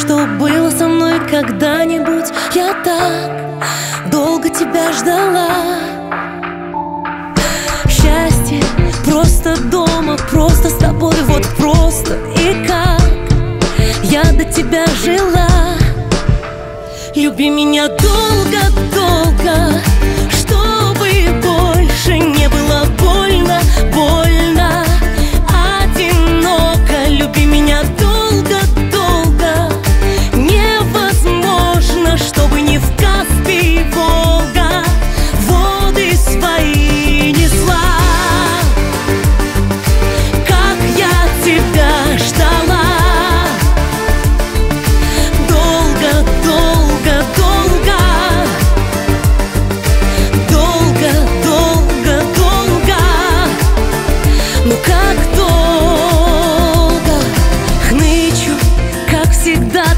что было со мной когда-нибудь. Я так долго тебя ждала. Счастье просто дома, просто с тобой, вот просто и как я до тебя жила. Люби меня долго-долго, чтобы больше не было больно, больно, одиноко. Люби меня долго-долго, невозможно, чтобы не в Каспий, Волга воды свои несла. Как я тебя ждала.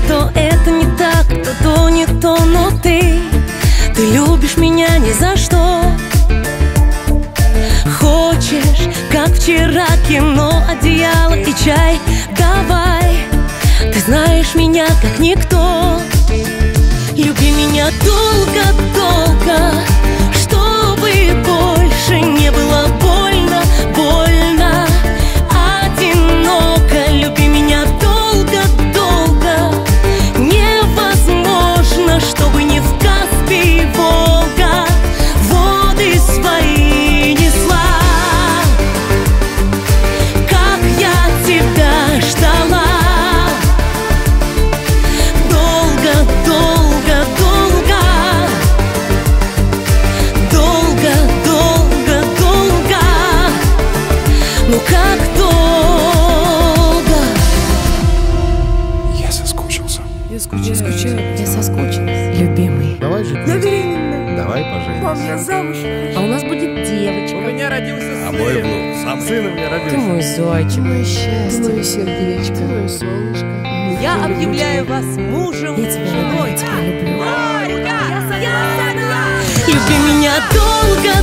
То это не так, то не то, но ты любишь меня ни за что. Хочешь, как вчера, кино, одеяло и чай, давай. Ты знаешь меня как никто. Люби меня долго-долго, чтобы больше не было больно, больно, одиноко. Люби меня долго-долго, невозможно, чтобы не в Каспий, Волга воды свои несла. Как я тебя ждала. Долго-долго-долго, долго-долго-долго, ну как долго. Я соскучился. Я скучаю. Я соскучилась. Любимый. Давай жить. Я беременна. Давай поженимся. Я замуж. А у нас будет девочка. У меня родился сын. А мой внук. Сын у меня родился. Ты мой зайчик, мое счастье, Мое сердечко, мое солнышко. Я объявляю вас мужем и женой. я тебя люблю. Я согласна. Люби меня долго.